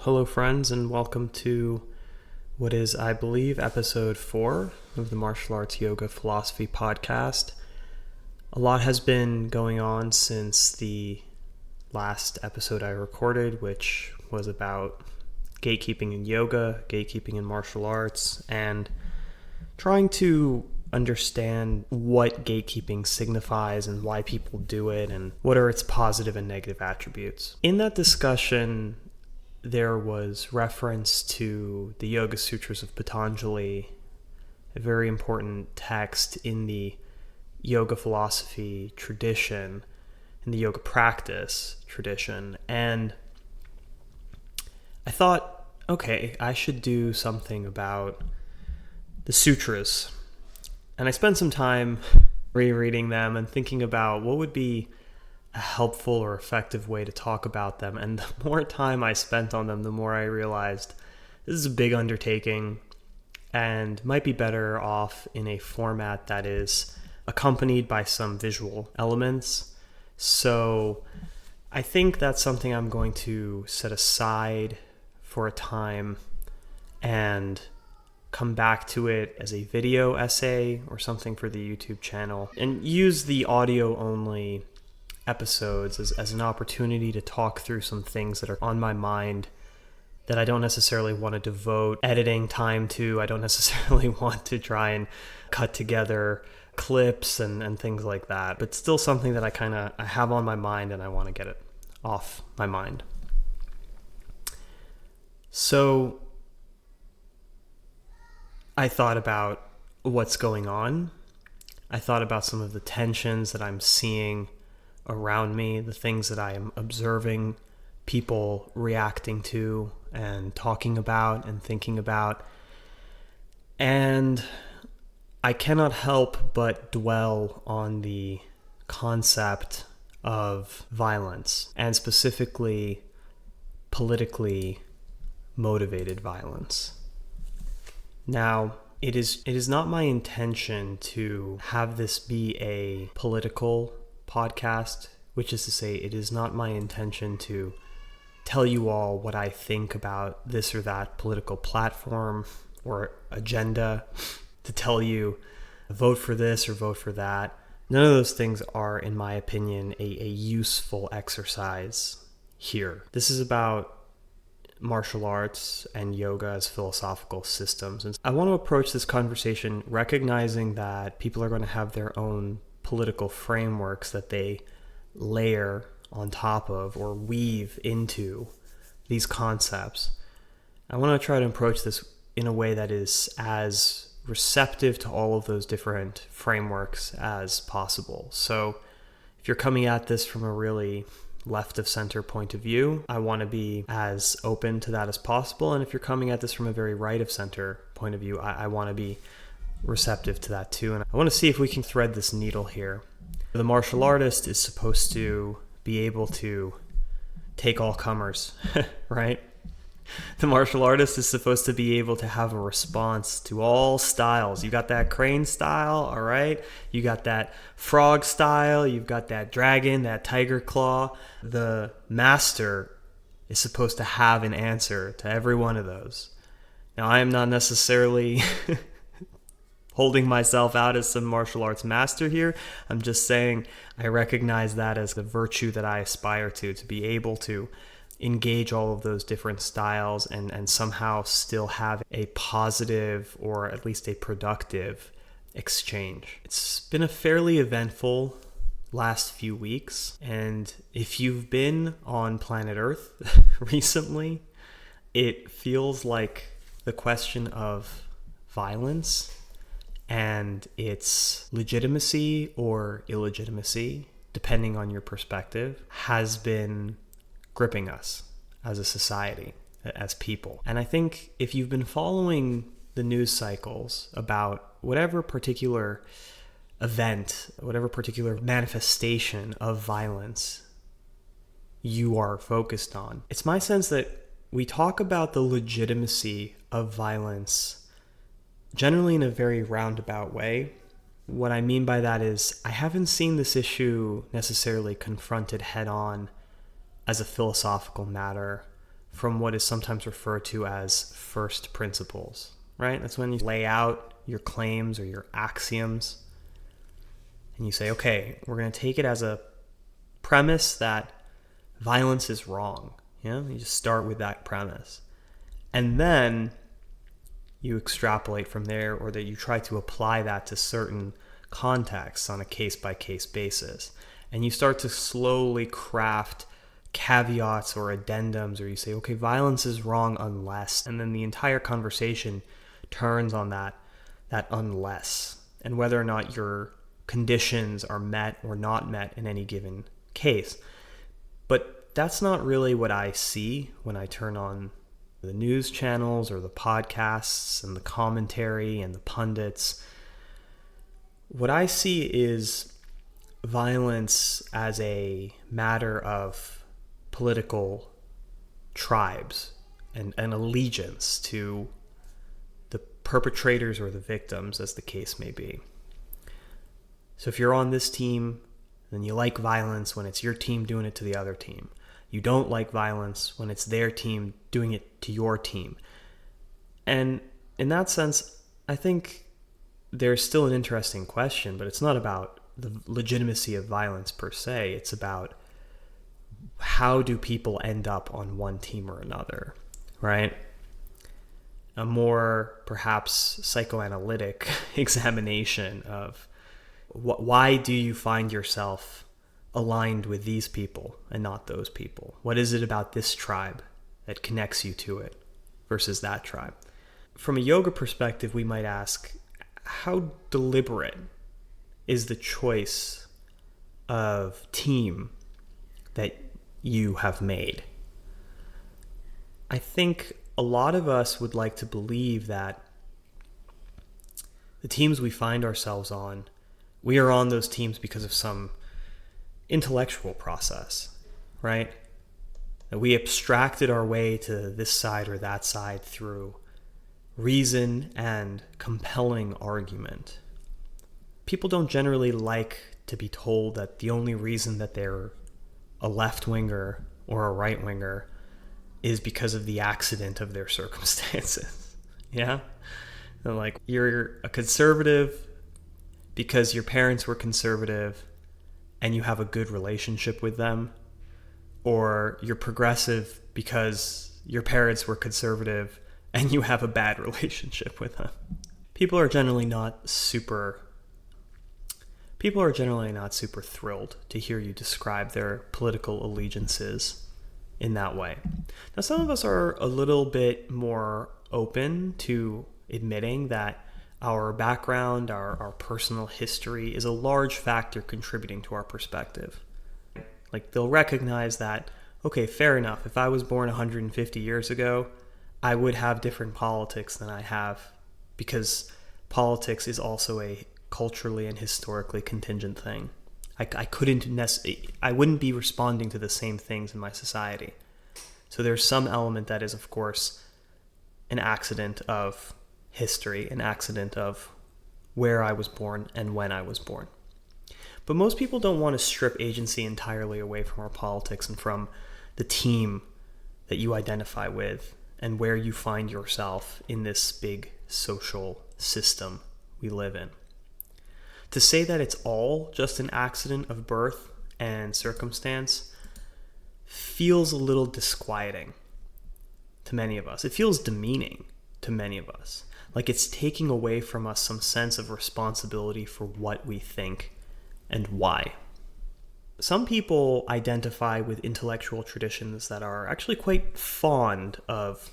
Hello, friends, and welcome to what is, I believe, episode 4 of the Martial Arts Yoga Philosophy podcast. A lot has been going on since the last episode I recorded, which was about gatekeeping in yoga, gatekeeping in martial arts, and trying to understand what gatekeeping signifies and why people do it and what are its positive and negative attributes. In that discussion, there was reference to the Yoga Sutras of Patanjali, a very important text in the yoga philosophy tradition, in the yoga practice tradition. And I thought, okay, I should do something about the sutras. And I spent some time rereading them and thinking about what would be a helpful or effective way to talk about them. And the more time I spent on them, the more I realized this is a big undertaking and might be better off in a format that is accompanied by some visual elements. So I think that's something I'm going to set aside for a time and come back to it as a video essay or something for the YouTube channel, and use the audio only episodes as an opportunity to talk through some things that are on my mind that I don't necessarily want to devote editing time to. I don't necessarily want to try and cut together clips and things like that, but still something that I have on my mind and I want to get it off my mind. So I thought about what's going on. I thought about some of the tensions that I'm seeing around me, the things that I am observing people reacting to and talking about and thinking about. And I cannot help but dwell on the concept of violence, and specifically politically motivated violence. Now, it is not my intention to have this be a political podcast, which is to say, it is not my intention to tell you all what I think about this or that political platform or agenda, to tell you vote for this or vote for that. None of those things are, in my opinion, a useful exercise here. This is about martial arts and yoga as philosophical systems. And I want to approach this conversation recognizing that people are going to have their own political frameworks that they layer on top of or weave into these concepts. I want to try to approach this in a way that is as receptive to all of those different frameworks as possible. So if you're coming at this from a really left of center point of view, I want to be as open to that as possible. And if you're coming at this from a very right of center point of view, I want to be receptive to that too. And I want to see if we can thread this needle here. The martial artist is supposed to be able to take all comers, right? The martial artist is supposed to be able to have a response to all styles. You got that crane style, all right? You got that frog style, you've got that dragon, that tiger claw. The master is supposed to have an answer to every one of those. Now, I am not necessarily holding myself out as some martial arts master here. I'm just saying I recognize that as the virtue that I aspire to be able to engage all of those different styles and somehow still have a positive or at least a productive exchange. It's been a fairly eventful last few weeks, and if you've been on planet Earth recently, it feels like the question of violence and its legitimacy or illegitimacy, depending on your perspective, has been gripping us as a society, as people. And I think if you've been following the news cycles about whatever particular event, whatever particular manifestation of violence you are focused on, it's my sense that we talk about the legitimacy of violence generally in a very roundabout way. What I mean by that is I haven't seen this issue necessarily confronted head on as a philosophical matter from what is sometimes referred to as first principles, right? That's when you lay out your claims or your axioms and you say, okay, we're going to take it as a premise that violence is wrong. You just start with that premise. And then you extrapolate from there, or that you try to apply that to certain contexts on a case-by-case basis. And you start to slowly craft caveats or addendums, or you say, okay, violence is wrong unless, and then the entire conversation turns on that unless, and whether or not your conditions are met or not met in any given case. But that's not really what I see when I turn on the news channels or the podcasts and the commentary and the pundits. What I see is violence as a matter of political tribes and allegiance to the perpetrators or the victims, as the case may be. So if you're on this team, then you like violence when it's your team doing it to the other team. You don't like violence when it's their team doing it to your team. And in that sense, I think there's still an interesting question, but it's not about the legitimacy of violence per se. It's about how do people end up on one team or another, right? A more perhaps psychoanalytic examination of why do you find yourself aligned with these people and not those people? What is it about this tribe that connects you to it versus that tribe? From a yoga perspective, we might ask, how deliberate is the choice of team that you have made? I think a lot of us would like to believe that the teams we find ourselves on, we are on those teams because of some intellectual process, right? That we abstracted our way to this side or that side through reason and compelling argument. People don't generally like to be told that the only reason that they're a left-winger or a right-winger is because of the accident of their circumstances. Yeah? And like, you're a conservative because your parents were conservative and you have a good relationship with them, or you're progressive because your parents were conservative and you have a bad relationship with them. People are generally not super thrilled to hear you describe their political allegiances in that way. Now, some of us are a little bit more open to admitting that our background, our personal history is a large factor contributing to our perspective. Like, they'll recognize that, okay, fair enough, if I was born 150 years ago, I would have different politics than I have, because politics is also a culturally and historically contingent thing. I wouldn't be responding to the same things in my society. So there's some element that is, of course, an accident of history, an accident of where I was born and when I was born. But most people don't want to strip agency entirely away from our politics and from the team that you identify with and where you find yourself in this big social system we live in. To say that it's all just an accident of birth and circumstance feels a little disquieting to many of us. It feels demeaning to many of us. Like, it's taking away from us some sense of responsibility for what we think and why. Some people identify with intellectual traditions that are actually quite fond of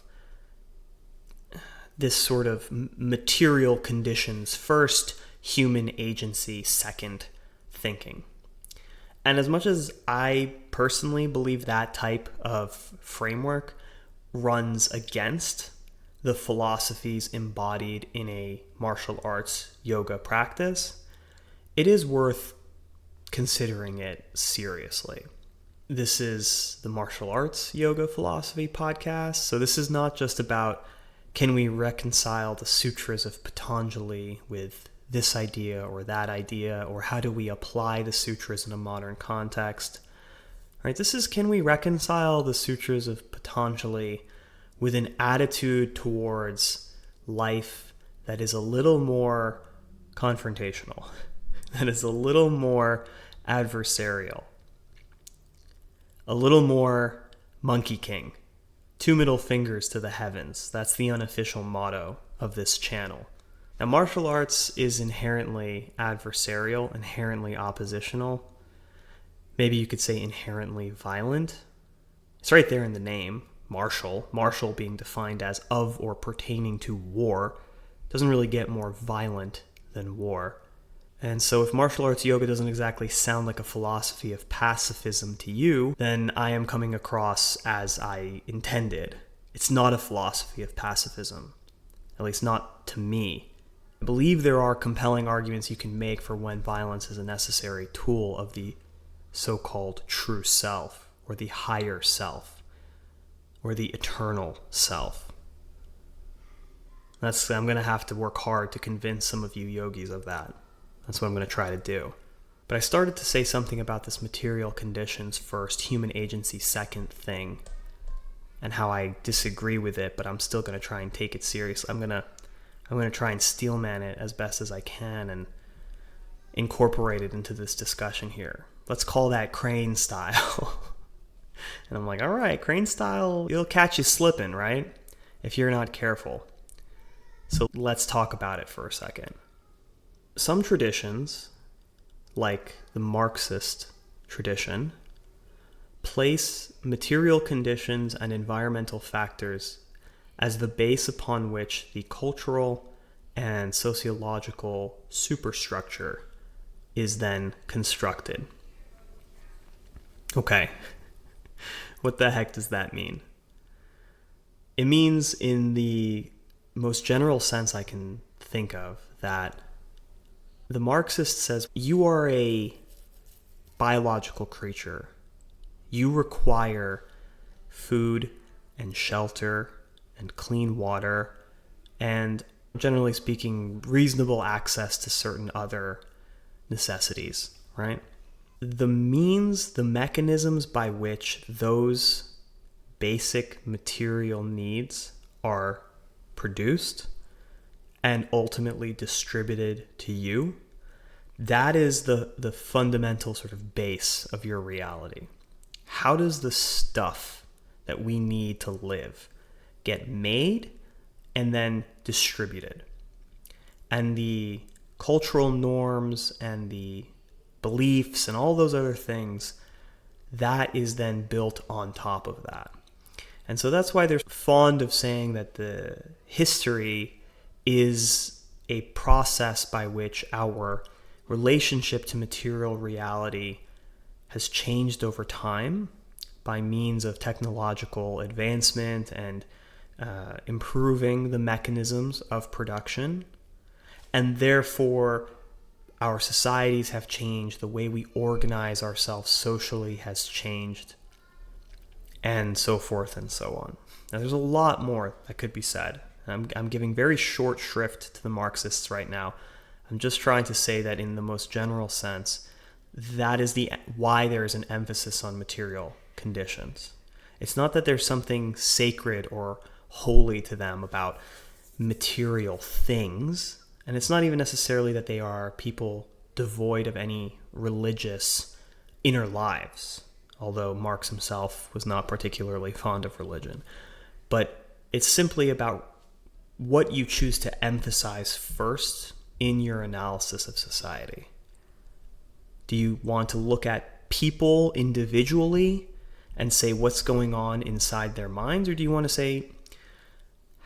this sort of material conditions first, human agency second thinking. And as much as I personally believe that type of framework runs against the philosophies embodied in a martial arts yoga practice, it is worth considering it seriously. This is the Martial Arts Yoga Philosophy podcast, so this is not just about can we reconcile the sutras of Patanjali with this idea or that idea, or how do we apply the sutras in a modern context. Right? This is, can we reconcile the sutras of Patanjali with an attitude towards life that is a little more confrontational, that is a little more adversarial, a little more Monkey King, two middle fingers to the heavens. That's the unofficial motto of this channel. Now, martial arts is inherently adversarial, inherently oppositional. Maybe you could say inherently violent. It's right there in the name, martial. Martial being defined as of or pertaining to war. Doesn't really get more violent than war. And so if martial arts yoga doesn't exactly sound like a philosophy of pacifism to you, then I am coming across as I intended. It's not a philosophy of pacifism, at least not to me. I believe there are compelling arguments you can make for when violence is a necessary tool of the so-called true self, or the higher self, or the eternal self. I'm going to have to work hard to convince some of you yogis of that. That's what I'm going to try to do. But I started to say something about this material conditions first, human agency second thing, and how I disagree with it, but I'm still going to try and take it seriously. I'm going to try and steelman it as best as I can and incorporate it into this discussion here. Let's call that crane style. And I'm like, all right, crane style, it'll catch you slipping, right? If you're not careful. So let's talk about it for a second. Some traditions, like the Marxist tradition, place material conditions and environmental factors as the base upon which the cultural and sociological superstructure is then constructed. Okay, what the heck does that mean? It means, in the most general sense I can think of, that the Marxist says you are a biological creature. You require food and shelter and clean water and, generally speaking, reasonable access to certain other necessities, right? The means, the mechanisms by which those basic material needs are produced and ultimately distributed to you, that is the fundamental sort of base of your reality. How does the stuff that we need to live get made and then distributed? And the cultural norms and the beliefs and all those other things, that is then built on top of that. And so that's why they're fond of saying that the history is a process by which our relationship to material reality has changed over time by means of technological advancement and improving the mechanisms of production. And therefore, our societies have changed, the way we organize ourselves socially has changed, and so forth and so on. Now, there's a lot more that could be said. I'm giving very short shrift to the Marxists right now. I'm just trying to say that in the most general sense, that is why there is an emphasis on material conditions. It's not that there's something sacred or holy to them about material things, and it's not even necessarily that they are people devoid of any religious inner lives, although Marx himself was not particularly fond of religion. But it's simply about what you choose to emphasize first in your analysis of society. Do you want to look at people individually and say what's going on inside their minds? Or do you want to say,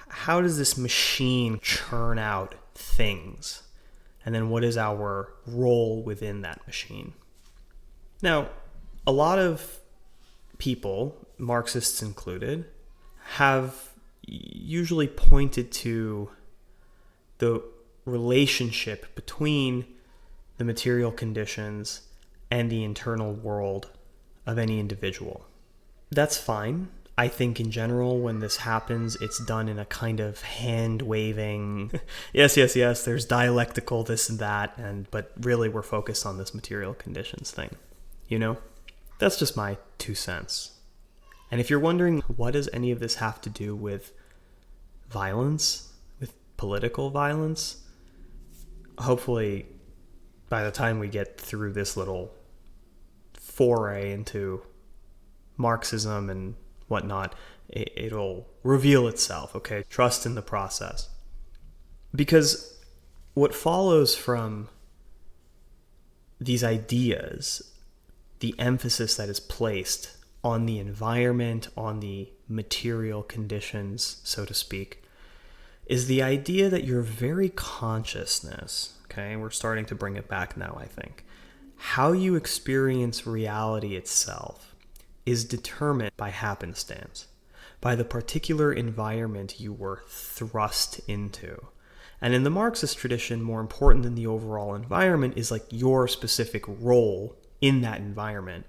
how does this machine churn out things? And then what is our role within that machine? Now, a lot of people, Marxists included, have usually pointed to the relationship between the material conditions and the internal world of any individual. That's fine. I think in general, when this happens, it's done in a kind of hand-waving, yes, there's dialectical this and that, but really we're focused on this material conditions thing, you know? That's just my 2 cents. And if you're wondering, what does any of this have to do with violence, with political violence? Hopefully, by the time we get through this little foray into Marxism and whatnot, it'll reveal itself, okay? Trust in the process. Because what follows from these ideas, the emphasis that is placed on the environment, on the material conditions, so to speak, is the idea that your very consciousness, okay, we're starting to bring it back now, I think, how you experience reality itself is determined by happenstance, by the particular environment you were thrust into. And in the Marxist tradition, more important than the overall environment is like your specific role in that environment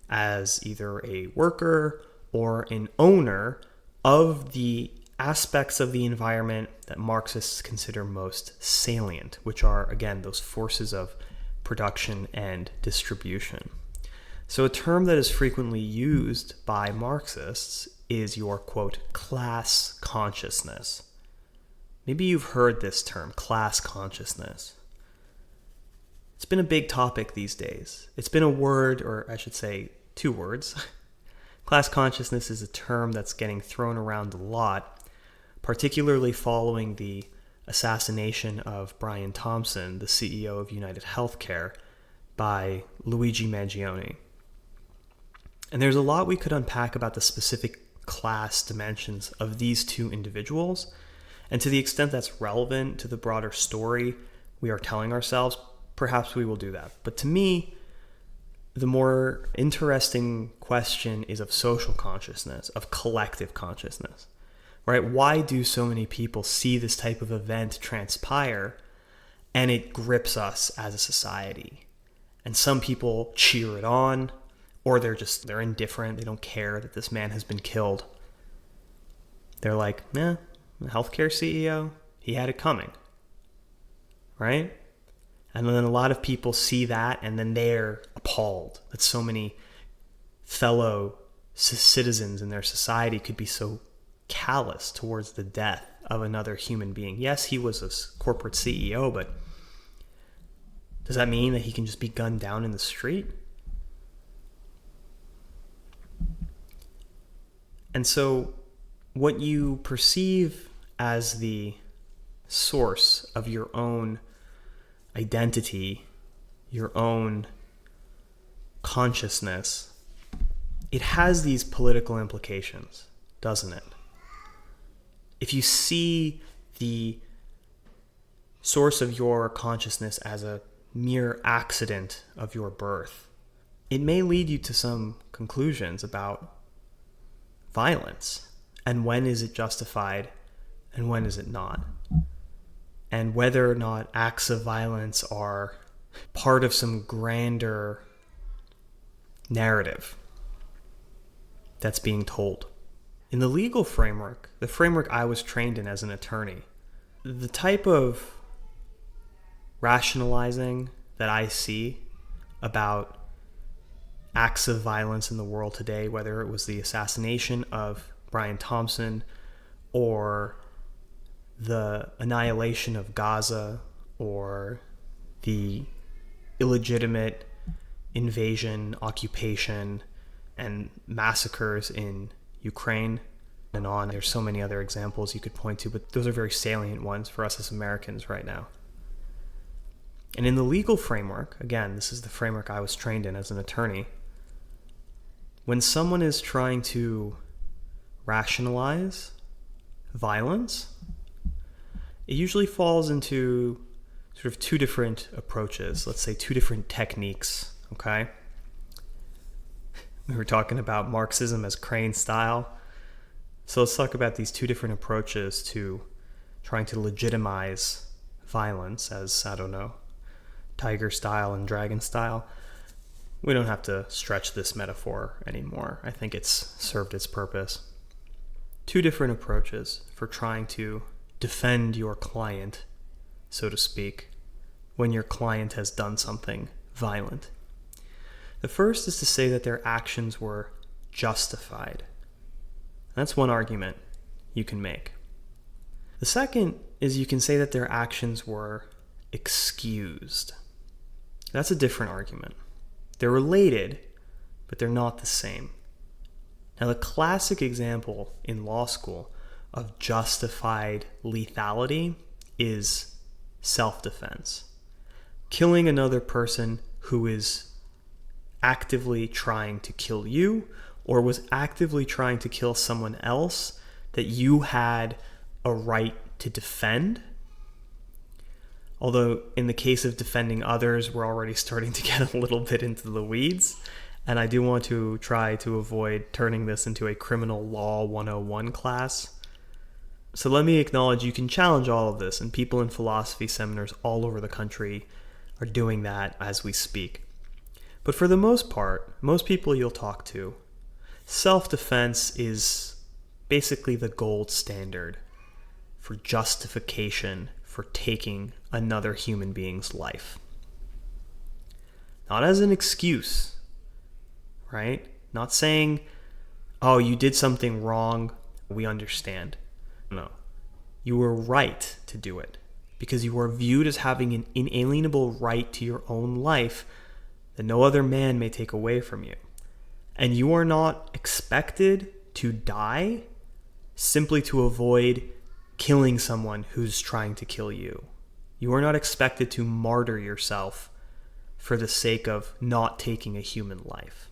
as either a worker or an owner of the aspects of the environment that Marxists consider most salient, which are, again, those forces of production and distribution. So a term that is frequently used by Marxists is your, quote, class consciousness. Maybe you've heard this term, class consciousness. It's been a big topic these days. It's been a word, or I should say 2 words. Class consciousness is a term that's getting thrown around a lot, particularly following the assassination of Brian Thompson, the CEO of United Healthcare, by Luigi Mangione. And there's a lot we could unpack about the specific class dimensions of these 2 individuals. And to the extent that's relevant to the broader story we are telling ourselves, perhaps we will do that. But to me, the more interesting question is of social consciousness, of collective consciousness, right? Why do so many people see this type of event transpire and it grips us as a society? And some people cheer it on, or they're indifferent. They don't care that this man has been killed. They're like, the healthcare CEO, he had it coming, right? And then a lot of people see that and then they're appalled that so many fellow citizens in their society could be so callous towards the death of another human being. Yes, he was a corporate CEO, but does that mean that he can just be gunned down in the street? And so what you perceive as the source of your own identity, your own consciousness, it has these political implications, doesn't it? If you see the source of your consciousness as a mere accident of your birth, it may lead you to some conclusions about violence and when is it justified and when is it not, and whether or not acts of violence are part of some grander narrative that's being told. In the legal framework, the framework I was trained in as an attorney, the type of rationalizing that I see about acts of violence in the world today, whether it was the assassination of Brian Thompson or the annihilation of Gaza or the illegitimate invasion, occupation, and massacres in Ukraine and on. There's so many other examples you could point to, but those are very salient ones for us as Americans right now. And in the legal framework, again, this is the framework I was trained in as an attorney, when someone is trying to rationalize violence, it usually falls into sort of 2 different approaches, let's say 2 different techniques, okay? We were talking about Marxism as Crane style. So let's talk about these 2 different approaches to trying to legitimize violence as, I don't know, tiger style and dragon style. We don't have to stretch this metaphor anymore. I think it's served its purpose. 2 different approaches for trying to defend your client, so to speak, when your client has done something violent. The first is to say that their actions were justified. That's one argument you can make. The second is you can say that their actions were excused. That's a different argument. They're related, but they're not the same. Now, the classic example in law school of justified lethality is self-defense. Killing another person who is actively trying to kill you or was actively trying to kill someone else that you had a right to defend. Although in the case of defending others, we're already starting to get a little bit into the weeds. And I do want to try to avoid turning this into a criminal law 101 class. So let me acknowledge you can challenge all of this, and people in philosophy seminars all over the country are doing that as we speak. But for the most part, most people you'll talk to, self-defense is basically the gold standard for justification for taking another human being's life. Not as an excuse, right? Not saying, oh, you did something wrong, we understand. No. You were right to do it because you are viewed as having an inalienable right to your own life that no other man may take away from you. And you are not expected to die simply to avoid killing someone who's trying to kill you. You are not expected to martyr yourself for the sake of not taking a human life.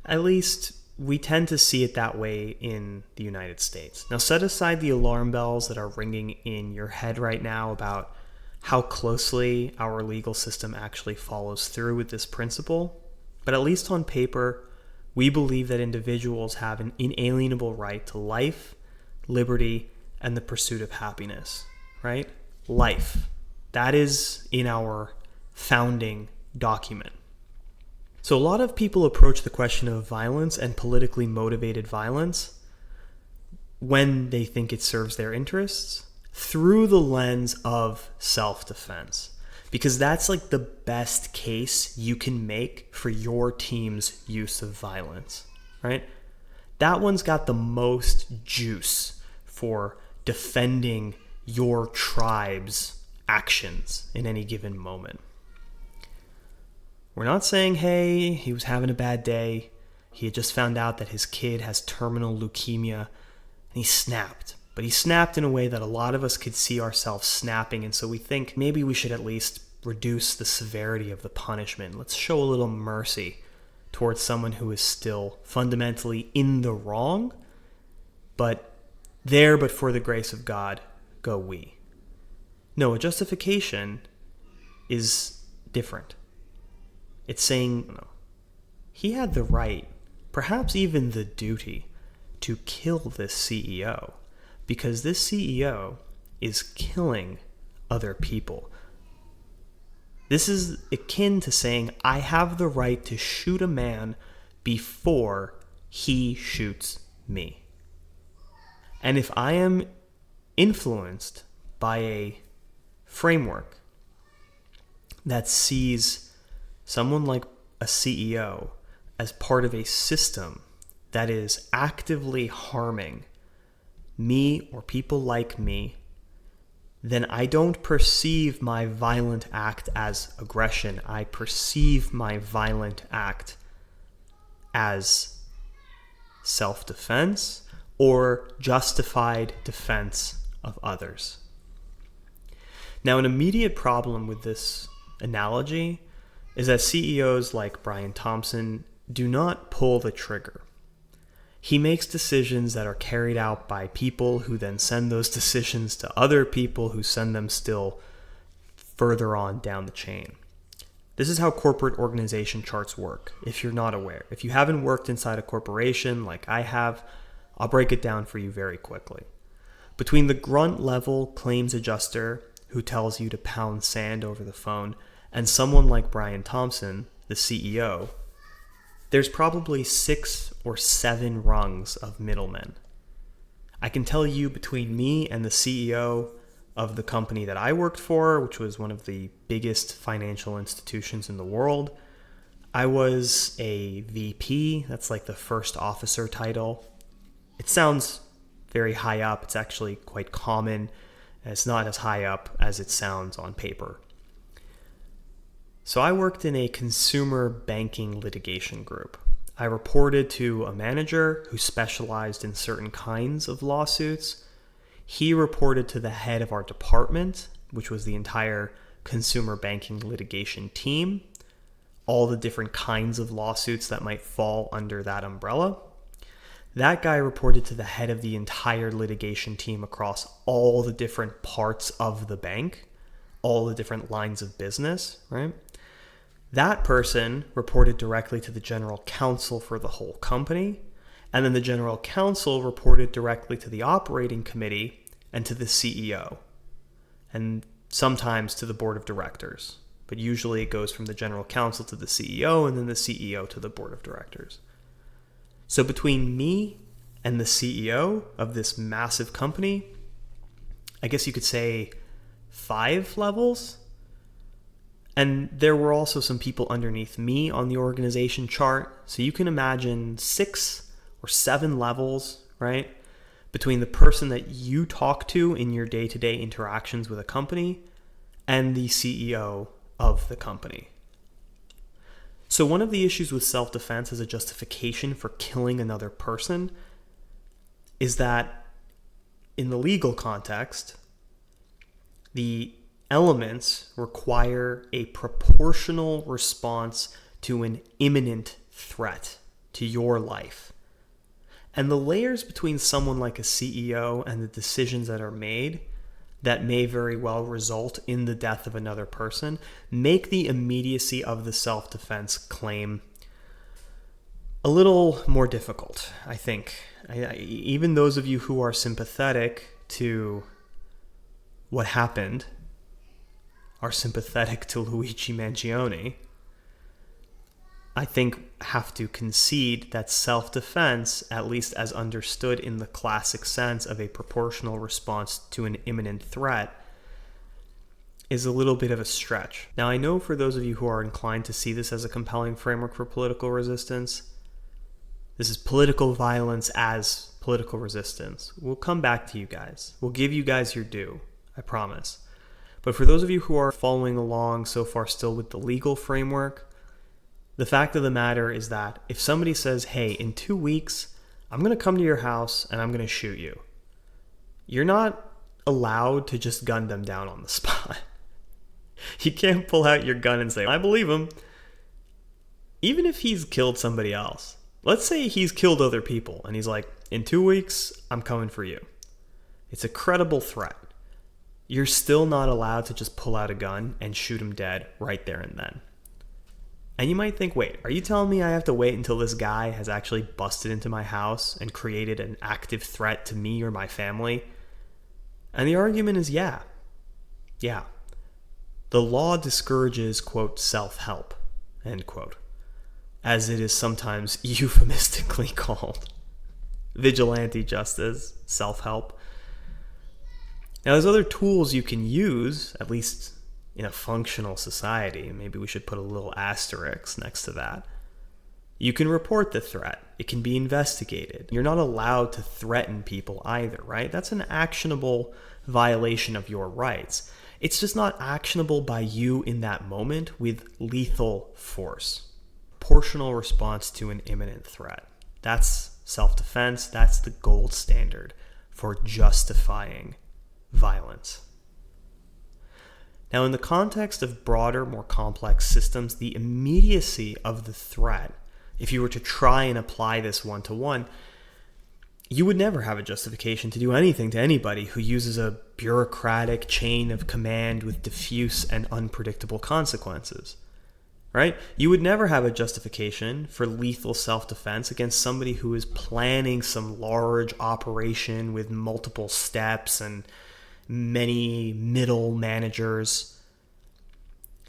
At least we tend to see it that way in the United States. Now, set aside the alarm bells that are ringing in your head right now about how closely our legal system actually follows through with this principle. But at least on paper, we believe that individuals have an inalienable right to life, liberty, and the pursuit of happiness, right? Life. That is in our founding document. So a lot of people approach the question of violence and politically motivated violence when they think it serves their interests through the lens of self-defense, because that's like the best case you can make for your team's use of violence, right? That one's got the most juice for defending your tribe's actions in any given moment. We're not saying, hey, he was having a bad day. He had just found out that his kid has terminal leukemia and he snapped. But he snapped in a way that a lot of us could see ourselves snapping. And so we think maybe we should at least reduce the severity of the punishment. Let's show a little mercy towards someone who is still fundamentally in the wrong, but for the grace of God, go we. No, a justification is different. It's saying, no, he had the right, perhaps even the duty, to kill this CEO because this CEO is killing other people. This is akin to saying, I have the right to shoot a man before he shoots me. And if I am influenced by a framework that sees someone like a CEO as part of a system that is actively harming me or people like me, then I don't perceive my violent act as aggression. I perceive my violent act as self-defense or justified defense of others. Now, an immediate problem with this analogy is that CEOs like Brian Thompson do not pull the trigger. He makes decisions that are carried out by people who then send those decisions to other people who send them still further on down the chain. This is how corporate organization charts work, if you're not aware. If you haven't worked inside a corporation like I have, I'll break it down for you very quickly. Between the grunt level claims adjuster who tells you to pound sand over the phone and someone like Brian Thompson, the CEO, there's probably 6 or 7 rungs of middlemen. I can tell you between me and the CEO of the company that I worked for, which was one of the biggest financial institutions in the world, I was a VP. That's like the first officer title. It sounds very high up. It's actually quite common, and it's not as high up as it sounds on paper. So I worked in a consumer banking litigation group. I reported to a manager who specialized in certain kinds of lawsuits. He reported to the head of our department, which was the entire consumer banking litigation team, all the different kinds of lawsuits that might fall under that umbrella. That guy reported to the head of the entire litigation team across all the different parts of the bank, all the different lines of business, right? That person reported directly to the general counsel for the whole company, and then the general counsel reported directly to the operating committee and to the CEO, and sometimes to the board of directors. But usually it goes from the general counsel to the CEO, and then the CEO to the board of directors. So between me and the CEO of this massive company, I guess you could say 5 levels. And there were also some people underneath me on the organization chart. So you can imagine 6 or 7 levels, right? Between the person that you talk to in your day-to-day interactions with a company and the CEO of the company. So one of the issues with self-defense as a justification for killing another person is that in the legal context, the elements require a proportional response to an imminent threat to your life. And the layers between someone like a CEO and the decisions that are made that may very well result in the death of another person make the immediacy of the self-defense claim a little more difficult, I think. Even those of you who are sympathetic to what happened are sympathetic to Luigi Mangione, I think have to concede that self-defense, at least as understood in the classic sense of a proportional response to an imminent threat, is a little bit of a stretch. Now, I know for those of you who are inclined to see this as a compelling framework for political resistance, this is political violence as political resistance. We'll come back to you guys. We'll give you guys your due, I promise. But for those of you who are following along so far still with the legal framework, the fact of the matter is that if somebody says, hey, in 2 weeks, I'm going to come to your house and I'm going to shoot you, you're not allowed to just gun them down on the spot. You can't pull out your gun and say, I believe him. Even if he's killed somebody else, let's say he's killed other people and he's like, in 2 weeks, I'm coming for you. It's a credible threat. You're still not allowed to just pull out a gun and shoot him dead right there and then. And you might think, wait, are you telling me I have to wait until this guy has actually busted into my house and created an active threat to me or my family? And the argument is yeah. The law discourages, quote, self-help, end quote, as it is sometimes euphemistically called. Vigilante justice, self-help. Now, there's other tools you can use, at least in a functional society. Maybe we should put a little asterisk next to that. You can report the threat. It can be investigated. You're not allowed to threaten people either, right? That's an actionable violation of your rights. It's just not actionable by you in that moment with lethal force. Proportional response to an imminent threat. That's self-defense. That's the gold standard for justifying violence. Now, in the context of broader, more complex systems, the immediacy of the threat, if you were to try and apply this one-to-one, you would never have a justification to do anything to anybody who uses a bureaucratic chain of command with diffuse and unpredictable consequences, right? You would never have a justification for lethal self-defense against somebody who is planning some large operation with multiple steps and many middle managers.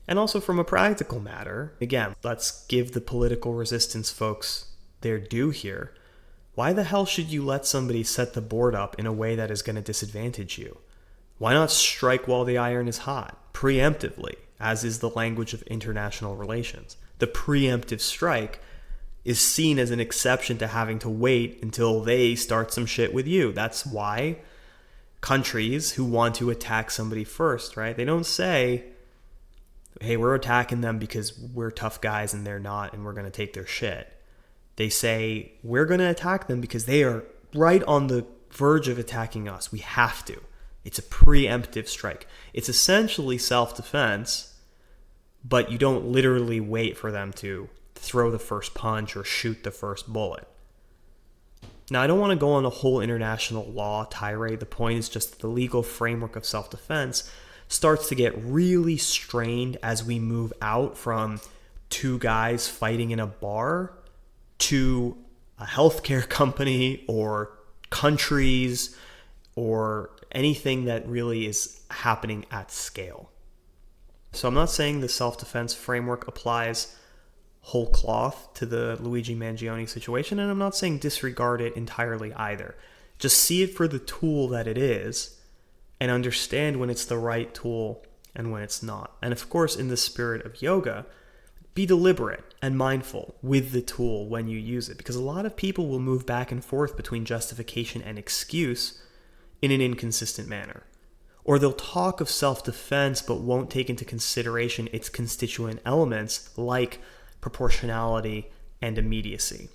And also from a practical matter, again, let's give the political resistance folks their due here. Why the hell should you let somebody set the board up in a way that is going to disadvantage you? Why not strike while the iron is hot, preemptively, as is the language of international relations? The preemptive strike is seen as an exception to having to wait until they start some shit with you. That's why countries who want to attack somebody first, right? They don't say, hey, we're attacking them because we're tough guys and they're not, and we're going to take their shit. They say, we're going to attack them because they are right on the verge of attacking us. We have to. It's a preemptive strike. It's essentially self-defense, but you don't literally wait for them to throw the first punch or shoot the first bullet. Now, I don't want to go on a whole international law tirade. The point is just that the legal framework of self-defense starts to get really strained as we move out from two guys fighting in a bar to a healthcare company or countries or anything that really is happening at scale. So I'm not saying the self-defense framework applies whole cloth to the Luigi Mangione situation, and I'm not saying disregard it entirely either. Just see it for the tool that it is and understand when it's the right tool and when it's not. And of course, in the spirit of yoga, be deliberate and mindful with the tool when you use it, because a lot of people will move back and forth between justification and excuse in an inconsistent manner. Or they'll talk of self-defense but won't take into consideration its constituent elements like proportionality and immediacy.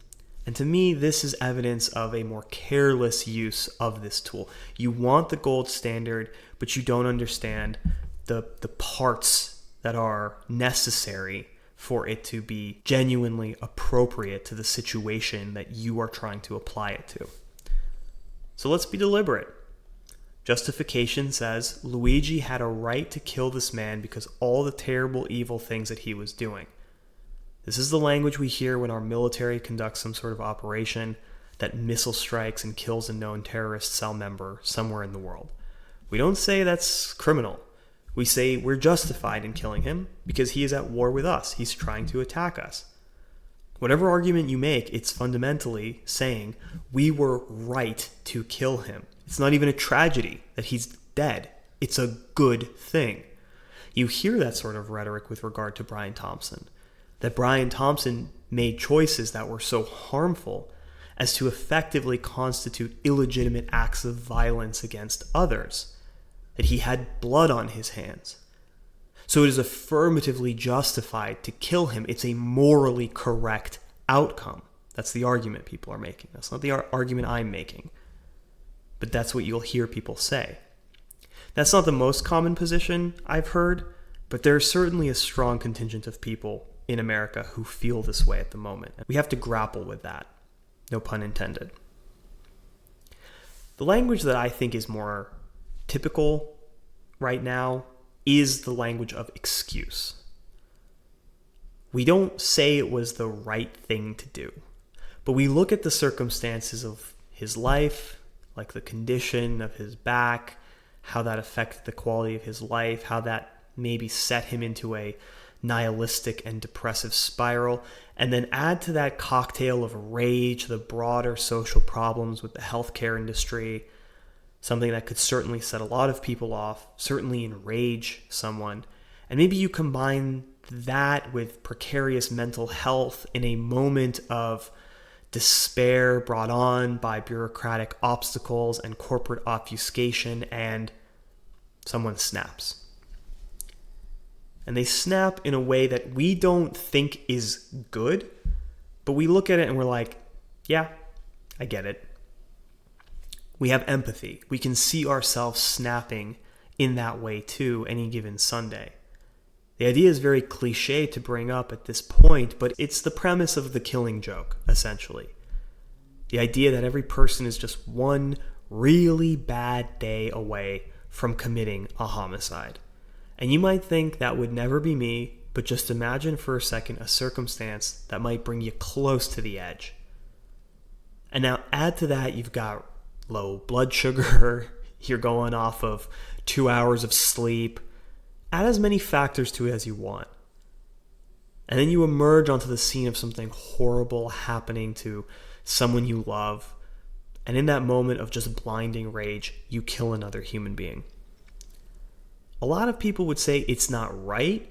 And to me, this is evidence of a more careless use of this tool. You want the gold standard, but you don't understand the parts that are necessary for it to be genuinely appropriate to the situation that you are trying to apply it to. So let's be deliberate. Justification says Luigi had a right to kill this man because all the terrible, evil things that he was doing. This is the language we hear when our military conducts some sort of operation that missile strikes and kills a known terrorist cell member somewhere in the world. We don't say that's criminal. We say we're justified in killing him because he is at war with us. He's trying to attack us. Whatever argument you make, it's fundamentally saying we were right to kill him. It's not even a tragedy that he's dead. It's a good thing. You hear that sort of rhetoric with regard to Brian Thompson, that Brian Thompson made choices that were so harmful as to effectively constitute illegitimate acts of violence against others, that he had blood on his hands. So it is affirmatively justified to kill him. It's a morally correct outcome. That's the argument people are making. That's not the argument I'm making. But that's what you'll hear people say. That's not the most common position I've heard, but there's certainly a strong contingent of people in America who feel this way at the moment. We have to grapple with that. No pun intended. The language that I think is more typical right now is the language of excuse. We don't say it was the right thing to do, but we look at the circumstances of his life, like the condition of his back, how that affected the quality of his life, how that maybe set him into a nihilistic and depressive spiral, and then add to that cocktail of rage the broader social problems with the healthcare industry, something that could certainly set a lot of people off, certainly enrage someone. And maybe you combine that with precarious mental health in a moment of despair brought on by bureaucratic obstacles and corporate obfuscation, and someone snaps. And they snap in a way that we don't think is good, but we look at it and we're like, yeah, I get it. We have empathy. We can see ourselves snapping in that way too any given Sunday. The idea is very cliche to bring up at this point, but it's the premise of the Killing Joke, essentially. The idea that every person is just one really bad day away from committing a homicide. And you might think that would never be me, but just imagine for a second a circumstance that might bring you close to the edge. And now add to that, you've got low blood sugar, you're going off of 2 hours of sleep. Add as many factors to it as you want. And then you emerge onto the scene of something horrible happening to someone you love. And in that moment of just blinding rage, you kill another human being. A lot of people would say it's not right,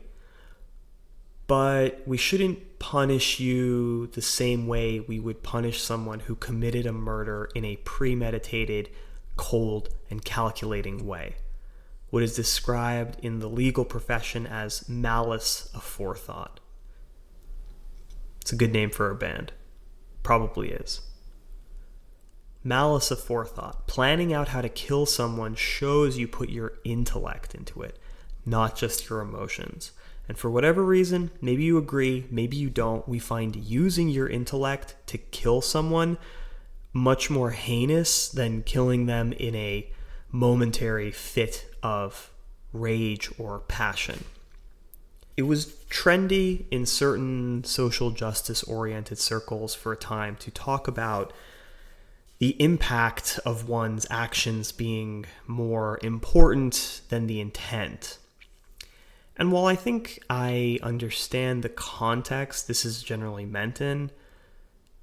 but we shouldn't punish you the same way we would punish someone who committed a murder in a premeditated, cold, and calculating way. What is described in the legal profession as malice aforethought. It's a good name for a band. Probably is. Malice aforethought. Planning out how to kill someone shows you put your intellect into it, not just your emotions. And for whatever reason, maybe you agree, maybe you don't, we find using your intellect to kill someone much more heinous than killing them in a momentary fit of rage or passion. It was trendy in certain social justice-oriented circles for a time to talk about the impact of one's actions being more important than the intent. And while I think I understand the context this is generally meant in,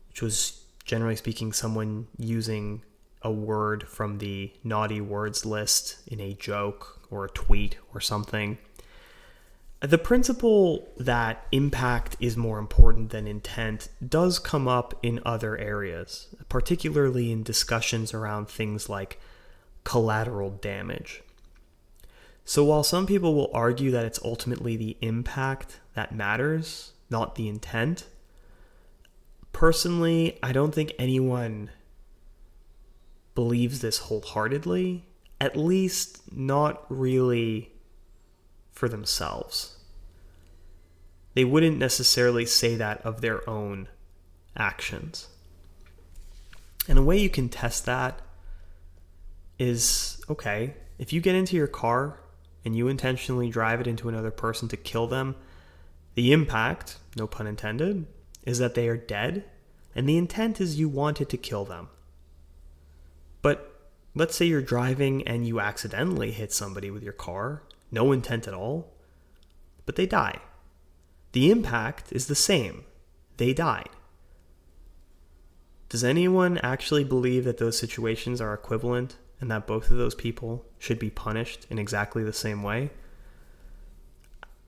which was generally speaking someone using a word from the naughty words list in a joke or a tweet or something, the principle that impact is more important than intent does come up in other areas, particularly in discussions around things like collateral damage. So while some people will argue that it's ultimately the impact that matters, not the intent, personally, I don't think anyone believes this wholeheartedly, at least not really for themselves. They wouldn't necessarily say that of their own actions. And a way you can test that is, okay, if you get into your car and you intentionally drive it into another person to kill them, the impact, no pun intended, is that they are dead, and the intent is you wanted to kill them. But let's say you're driving and you accidentally hit somebody with your car, no intent at all, but they die. The impact is the same. They died. Does anyone actually believe that those situations are equivalent and that both of those people should be punished in exactly the same way?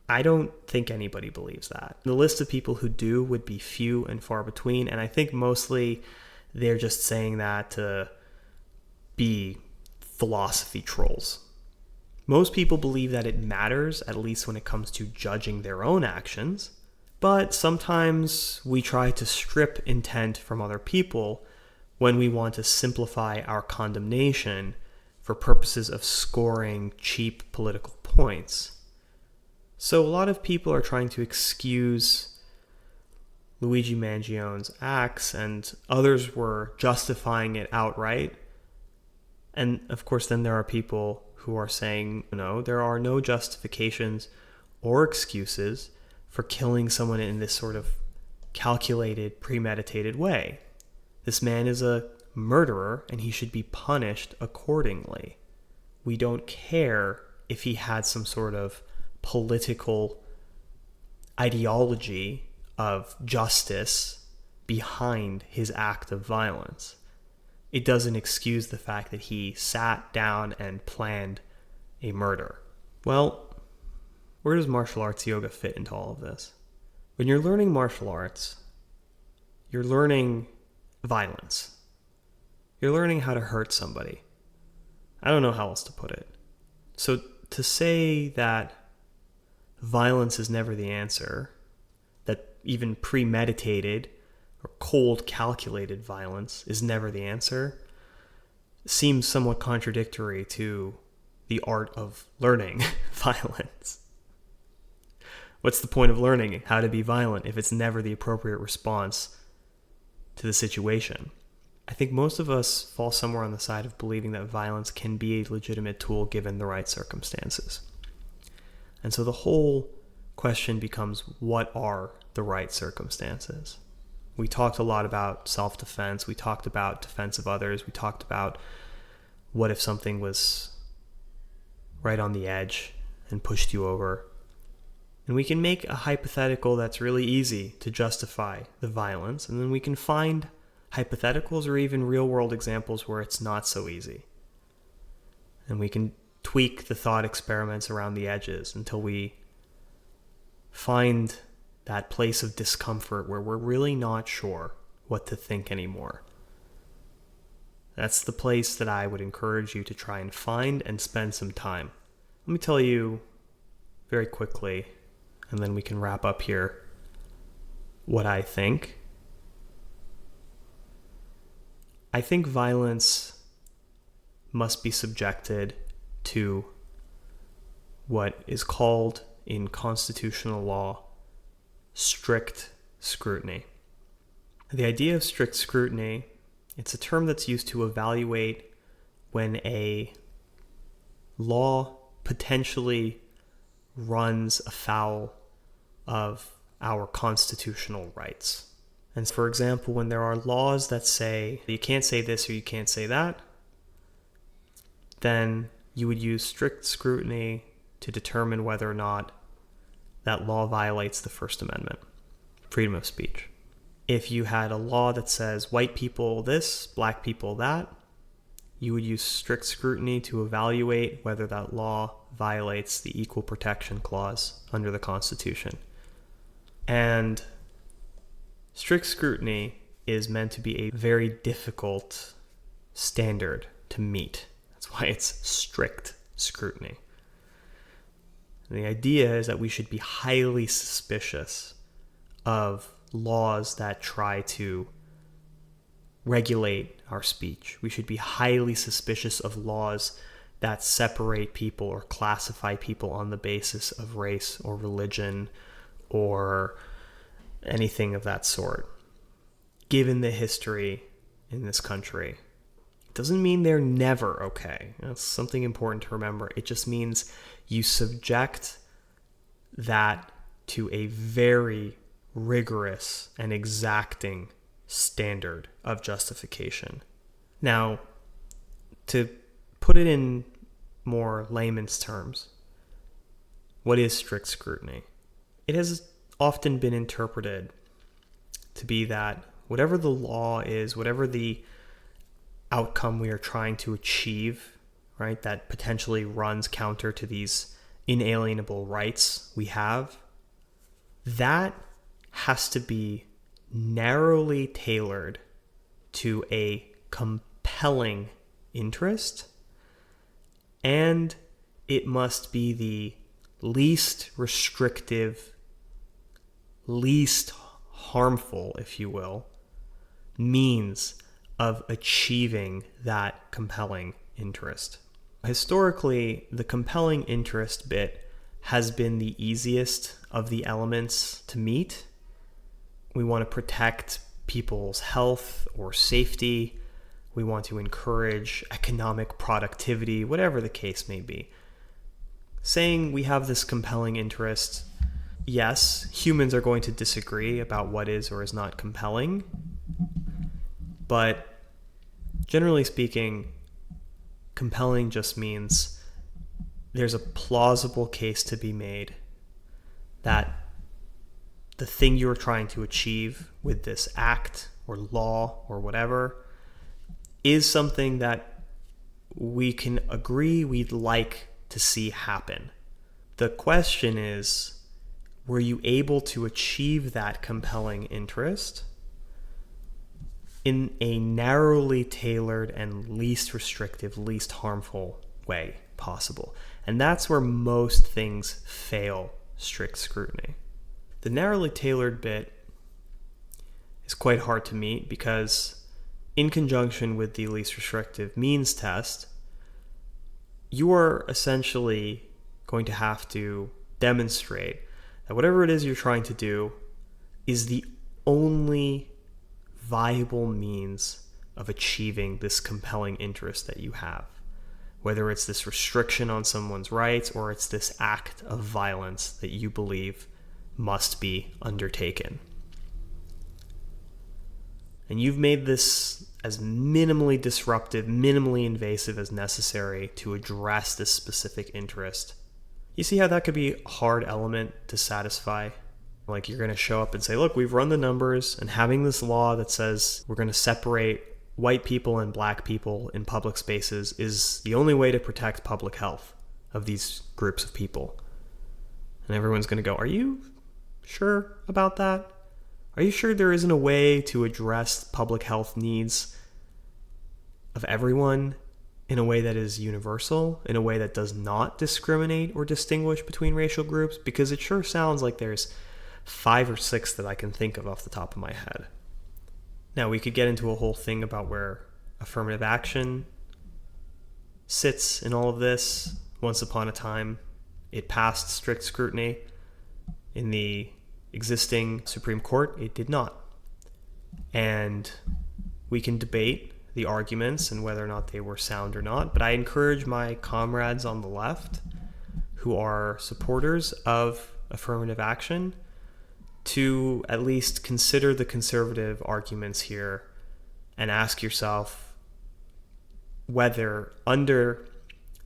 I don't think anybody believes that. The list of people who do would be few and far between, and I think mostly they're just saying that to be philosophy trolls. Most people believe that it matters, at least when it comes to judging their own actions, but sometimes we try to strip intent from other people when we want to simplify our condemnation for purposes of scoring cheap political points. So a lot of people are trying to excuse Luigi Mangione's acts, and others were justifying it outright. And of course, then there are people who are saying, no, there are no justifications or excuses for killing someone in this sort of calculated, premeditated way. This man is a murderer and he should be punished accordingly. We don't care if he had some sort of political ideology of justice behind his act of violence. It doesn't excuse the fact that he sat down and planned a murder. Well, where does martial arts yoga fit into all of this? When you're learning martial arts, you're learning violence. You're learning how to hurt somebody. I don't know how else to put it. So to say that violence is never the answer, that even premeditated or cold, calculated violence is never the answer, seems somewhat contradictory to the art of learning violence. What's the point of learning how to be violent if it's never the appropriate response to the situation? I think most of us fall somewhere on the side of believing that violence can be a legitimate tool given the right circumstances. And so the whole question becomes, what are the right circumstances? We talked a lot about self-defense. We talked about defense of others. We talked about what if something was right on the edge and pushed you over. And we can make a hypothetical that's really easy to justify the violence. And then we can find hypotheticals or even real-world examples where it's not so easy. And we can tweak the thought experiments around the edges until we find that place of discomfort where we're really not sure what to think anymore. That's the place that I would encourage you to try and find and spend some time. Let me tell you very quickly, and then we can wrap up here, what I think. I think violence must be subjected to what is called in constitutional law strict scrutiny. The idea of strict scrutiny, it's a term that's used to evaluate when a law potentially runs afoul of our constitutional rights. And for example, when there are laws that say you can't say this or you can't say that, then you would use strict scrutiny to determine whether or not that law violates the First Amendment, freedom of speech. If you had a law that says white people this, black people that, you would use strict scrutiny to evaluate whether that law violates the Equal Protection Clause under the Constitution. And strict scrutiny is meant to be a very difficult standard to meet. That's why it's strict scrutiny. And the idea is that we should be highly suspicious of laws that try to regulate our speech. We should be highly suspicious of laws that separate people or classify people on the basis of race or religion or anything of that sort. Given the history in this country, it doesn't mean they're never okay. That's something important to remember. It just means you subject that to a very rigorous and exacting standard of justification. Now, to put it in more layman's terms, what is strict scrutiny? It has often been interpreted to be that whatever the law is, whatever the outcome we are trying to achieve, right, that potentially runs counter to these inalienable rights we have, that has to be narrowly tailored to a compelling interest, and it must be the least restrictive, least harmful, if you will, means of achieving that compelling interest. Historically, the compelling interest bit has been the easiest of the elements to meet. We want to protect people's health or safety. We want to encourage economic productivity, whatever the case may be. Saying we have this compelling interest, yes, humans are going to disagree about what is or is not compelling, but generally speaking, compelling just means there's a plausible case to be made that the thing you're trying to achieve with this act or law or whatever is something that we can agree we'd like to see happen. The question is, were you able to achieve that compelling interest in a narrowly tailored and least restrictive, least harmful way possible? And that's where most things fail strict scrutiny. The narrowly tailored bit is quite hard to meet because in conjunction with the least restrictive means test, you are essentially going to have to demonstrate that whatever it is you're trying to do is the only viable means of achieving this compelling interest that you have. Whether it's this restriction on someone's rights or it's this act of violence that you believe must be undertaken. And you've made this as minimally disruptive, minimally invasive as necessary to address this specific interest. You see how that could be a hard element to satisfy? Like you're going to show up and say, look, we've run the numbers, and having this law that says we're going to separate white people and black people in public spaces is the only way to protect public health of these groups of people. And everyone's going to go, are you sure about that? Are you sure there isn't a way to address public health needs of everyone in a way that is universal, in a way that does not discriminate or distinguish between racial groups? Because it sure sounds like there's 5 or 6 that I can think of off the top of my head. Now, we could get into a whole thing about where affirmative action sits in all of this. Once upon a time, it passed strict scrutiny. In the existing Supreme Court, it did not. And we can debate the arguments and whether or not they were sound or not, but I encourage my comrades on the left who are supporters of affirmative action to at least consider the conservative arguments here and ask yourself whether, under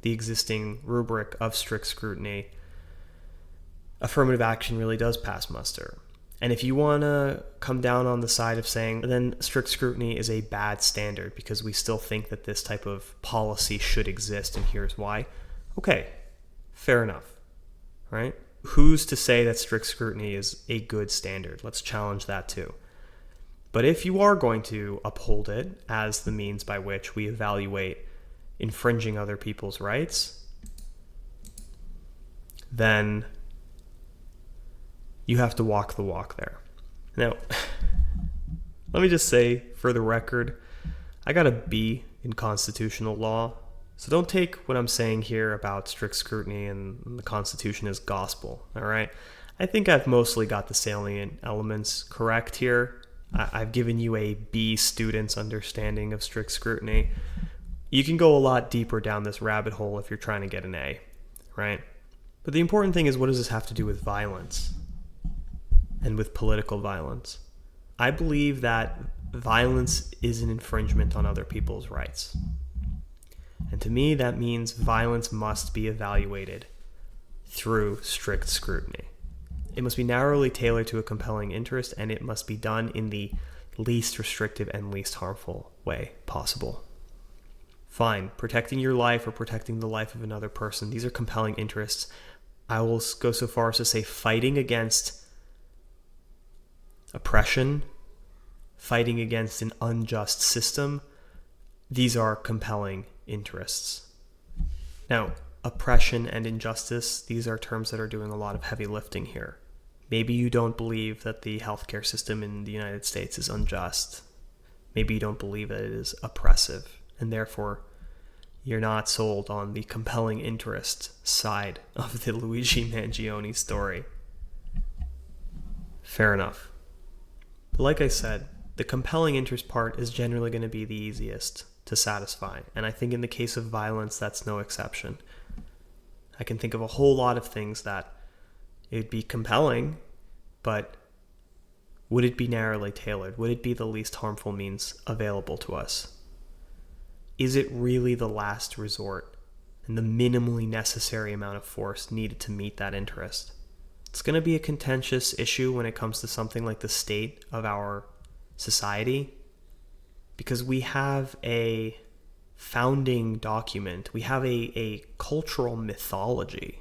the existing rubric of strict scrutiny, affirmative action really does pass muster. And if you want to come down on the side of saying then strict scrutiny is a bad standard because we still think that this type of policy should exist and here's why, okay, fair enough, right? Who's to say that strict scrutiny is a good standard? Let's challenge that too. But if you are going to uphold it as the means by which we evaluate infringing other people's rights, then you have to walk the walk there. Now, let me just say, for the record, I got a B in constitutional law, so don't take what I'm saying here about strict scrutiny and the Constitution as gospel, all right? I think I've mostly got the salient elements correct here. I've given you a B student's understanding of strict scrutiny. You can go a lot deeper down this rabbit hole if you're trying to get an A, right? But the important thing is, what does this have to do with violence and with political violence? I believe that violence is an infringement on other people's rights. And to me, that means violence must be evaluated through strict scrutiny. It must be narrowly tailored to a compelling interest, and it must be done in the least restrictive and least harmful way possible. Fine, protecting your life or protecting the life of another person, these are compelling interests. I will go so far as to say fighting against oppression, fighting against an unjust system, these are compelling interests. Now, oppression and injustice, these are terms that are doing a lot of heavy lifting here. Maybe you don't believe that the healthcare system in the United States is unjust. Maybe you don't believe that it is oppressive, and therefore you're not sold on the compelling interest side of the Luigi Mangione story. Fair enough. But like I said, the compelling interest part is generally going to be the easiest to satisfy, and I think in the case of violence, that's no exception. I can think of a whole lot of things that it would be compelling, but would it be narrowly tailored? Would it be the least harmful means available to us? Is it really the last resort and the minimally necessary amount of force needed to meet that interest? It's going to be a contentious issue when it comes to something like the state of our society, because we have a founding document, we have a cultural mythology,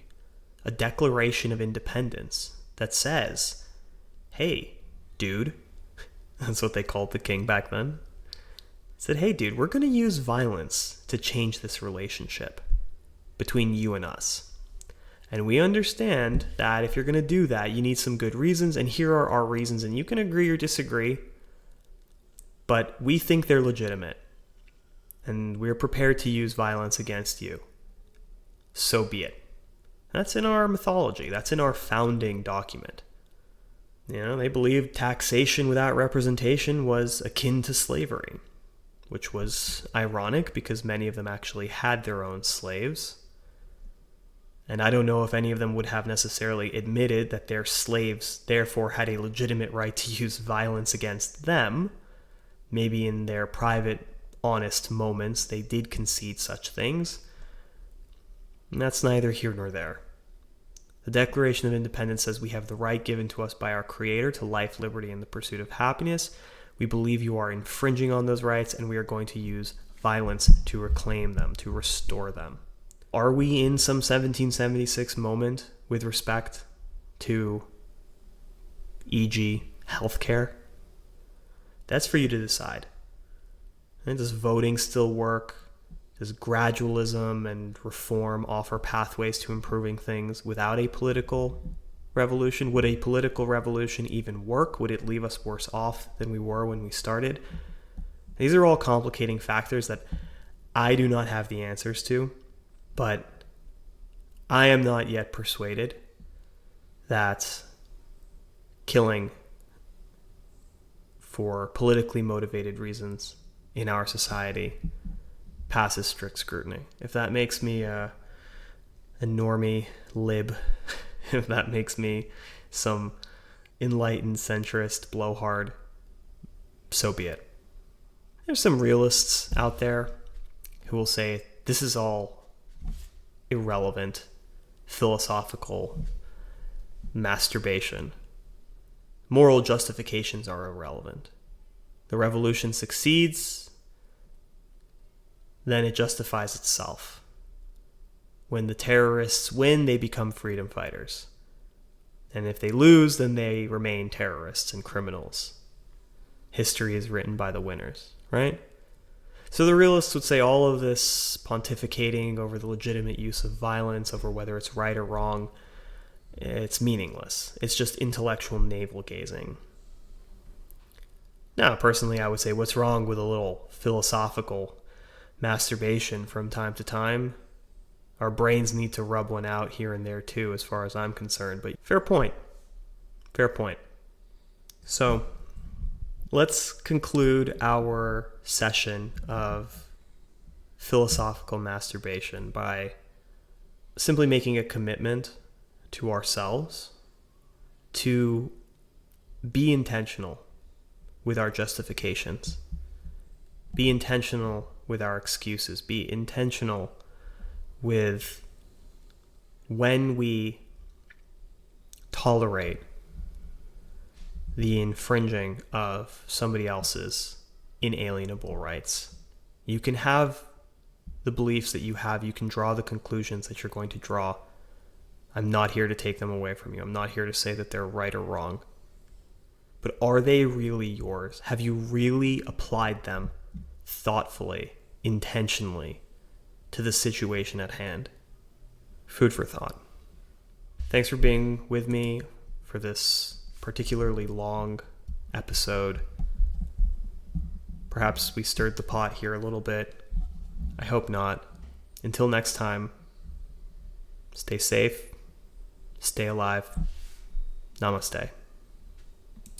a declaration of independence that says, hey, dude, that's what they called the king back then, said, hey, dude, we're going to use violence to change this relationship between you and us. And we understand that if you're going to do that, you need some good reasons, and here are our reasons, and you can agree or disagree, but we think they're legitimate, and we're prepared to use violence against you. So be it. That's in our mythology. That's in our founding document. You know, they believed taxation without representation was akin to slavery, which was ironic because many of them actually had their own slaves. And I don't know if any of them would have necessarily admitted that their slaves therefore had a legitimate right to use violence against them. Maybe in their private, honest moments, they did concede such things. And that's neither here nor there. The Declaration of Independence says we have the right given to us by our Creator to life, liberty, and the pursuit of happiness. We believe you are infringing on those rights, and we are going to use violence to reclaim them, to restore them. Are we in some 1776 moment with respect to e.g., healthcare? That's for you to decide. And does voting still work? Does gradualism and reform offer pathways to improving things without a political revolution? Would a political revolution even work? Would it leave us worse off than we were when we started? These are all complicating factors that I do not have the answers to, but I am not yet persuaded that killing for politically motivated reasons in our society passes strict scrutiny. If that makes me a normie lib, if that makes me some enlightened centrist blowhard, so be it. There's some realists out there who will say this is all irrelevant, philosophical masturbation. Moral justifications are irrelevant. The revolution succeeds, then it justifies itself. When the terrorists win, they become freedom fighters. And if they lose, then they remain terrorists and criminals. History is written by the winners, right? So the realists would say all of this pontificating over the legitimate use of violence, over whether it's right or wrong, it's meaningless. It's just intellectual navel-gazing. Now, personally, I would say what's wrong with a little philosophical masturbation from time to time? Our brains need to rub one out here and there too, as far as I'm concerned. But fair point. Fair point. So let's conclude our session of philosophical masturbation by simply making a commitment to ourselves to be intentional with our justifications. Be intentional with our excuses. Be intentional with when we tolerate the infringing of somebody else's inalienable rights. You can have the beliefs that you have. You can draw the conclusions that you're going to draw. I'm not here to take them away from you. I'm not here to say that they're right or wrong. But are they really yours? Have you really applied them thoughtfully, intentionally to the situation at hand? Food for thought. Thanks for being with me for this particularly long episode. Perhaps we stirred the pot here a little bit. I hope not. Until next time, stay safe, stay alive. Namaste.